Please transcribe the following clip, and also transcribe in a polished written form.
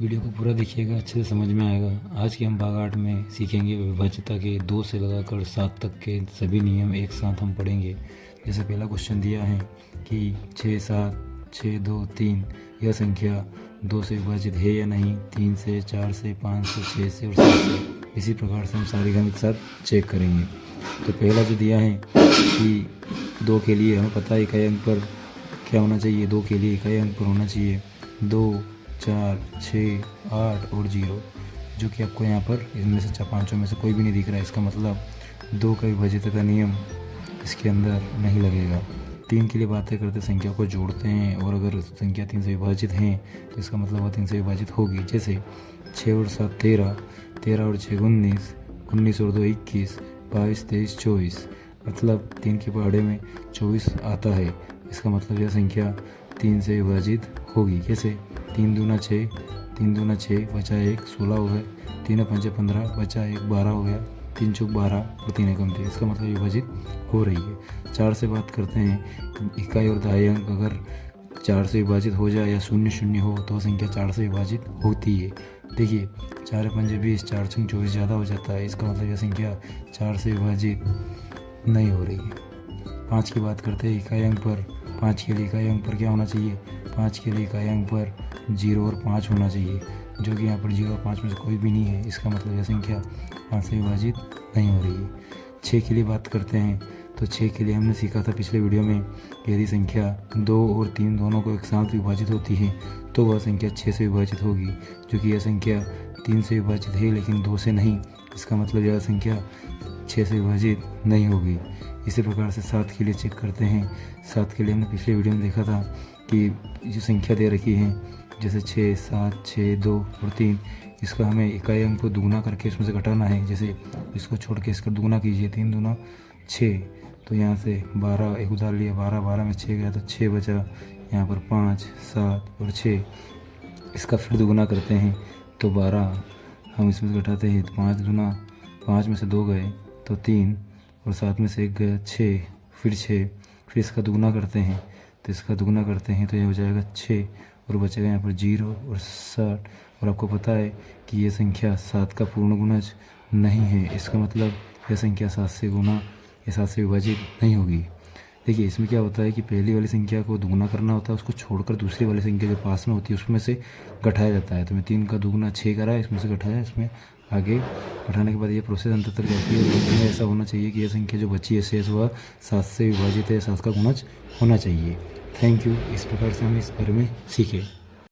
Video को पूरा देखिएगा, अच्छे से समझ में आएगा। आज के हम भाग 8 में सीखेंगे विभाज्यता के 2 से लगाकर 7 तक के सभी नियम एक साथ हम पढ़ेंगे। जैसे पहला क्वेश्चन दिया है कि 6, 7, 6, 2, 3 यह संख्या 2 से विभाजित है या नहीं, 3 से, 4 से, 5 से, 6 से और 7 से। इसी प्रकार से हम सारे गणित के साथ चेक करेंगे। तो पहला जो दिया है कि 2 के लिए हमें पता है इकाई अंक पर क्या होना चाहिए, 2 के लिए इकाई अंक पर होना चाहिए 2, 4, 6, 8 और 0, जो कि आपको यहाँ पर इनमें से पाँचों में से कोई भी नहीं दिख रहा है। इसका मतलब 2 का विभाज्यता का नियम इसके अंदर नहीं लगेगा। 3 के लिए बातें करते संख्या को जोड़ते हैं और अगर संख्या 3 से विभाजित है तो इसका मतलब वह 3 से विभाजित होगी। जैसे 6 और 7 13, 13 और 6 19, 19 और 2 21, 22, 23, 24, मतलब 3 के पहाड़े में 24 आता है। इसका मतलब यह संख्या 3 से विभाजित होगी। कैसे? 3 दूना 6, 3 दूना 6 बचा 1 16 हो गए, 3 पंजे 15 बचा 1 12 हो गया, 3 चौक 12 और 3 एकम 3। इसका मतलब विभाजित हो रही है। 4 से बात करते हैं, इकाई और दहाई अंक अगर 4 से विभाजित हो जाए या 0 0 हो तो संख्या 4 से विभाजित होती है। देखिए 4 पंजे 20, 4 छंग 24 ज़्यादा हो जाता है। इसका मतलब यह संख्या 4 से विभाजित नहीं हो रही है। 5 की बात करते हैं, इकाई अंक पर 5 के लिए इकाई अंक पर क्या होना चाहिए, 5 के लिए इकाई अंक पर 0 और 5 होना चाहिए, जो कि यहाँ पर 0 और 5 में से कोई भी नहीं है। इसका मतलब यह संख्या 5 से विभाजित नहीं हो रही है। 6 के लिए बात करते हैं, तो 6 के लिए हमने सीखा था पिछले वीडियो में कि यदि संख्या 2 और 3 दोनों को एक साथ विभाजित होती है तो वह संख्या 6 से विभाजित होगी, जो कि यह संख्या 3 से विभाजित है लेकिन 2 से नहीं। इसका मतलब यह संख्या 6 से विभाजित नहीं होगी। इसी प्रकार से 7 के लिए चेक करते हैं। 7 के लिए हमने पिछले वीडियो में देखा था कि जो संख्या दे रखी है जैसे 6, 7, 6, 2 और 3, इसका हमें इकाई अंक को दुगना करके इसमें से घटाना है। जैसे इसको छोड़ के इसका दुगना कीजिए, 3 दूना 6, तो यहाँ से 12 एक उधार लिया, 12 12 में 6 गया तो 6 बचा, यहाँ पर 5, 7 और 6। इसका फिर दुगना करते हैं तो 12 हम इसमें से घटाते हैं तो 5 दूना 5 में से 2 गए तो 3 और 7 में से 1 गया 6, फिर 6, फिर इसका दुगना करते हैं तो इसका दुगना करते हैं तो यह हो जाएगा 6 और बचेगा यहाँ पर 0 और 60। और आपको पता है कि ये संख्या 7 का पूर्ण गुणज नहीं है। इसका मतलब यह संख्या 7 से गुना या 7 से विभाजित नहीं होगी। देखिए इसमें क्या होता है कि पहली वाली संख्या को दुगना करना होता है, उसको छोड़कर दूसरी वाली संख्या जो पास में होती है उसमें से घटाया जाता है। तो मैं 3 का दुगना 6 करा, इसमें से घटाया, इसमें आगे घटाने के बाद ये प्रोसेस अंत तक जाती है। तो ऐसा होना चाहिए कि यह संख्या जो बची है शेष वह 7 से विभाजित है, 7 का गुणज होना चाहिए। Thank you. इस प्रकार से हम इस बारे में सीखे।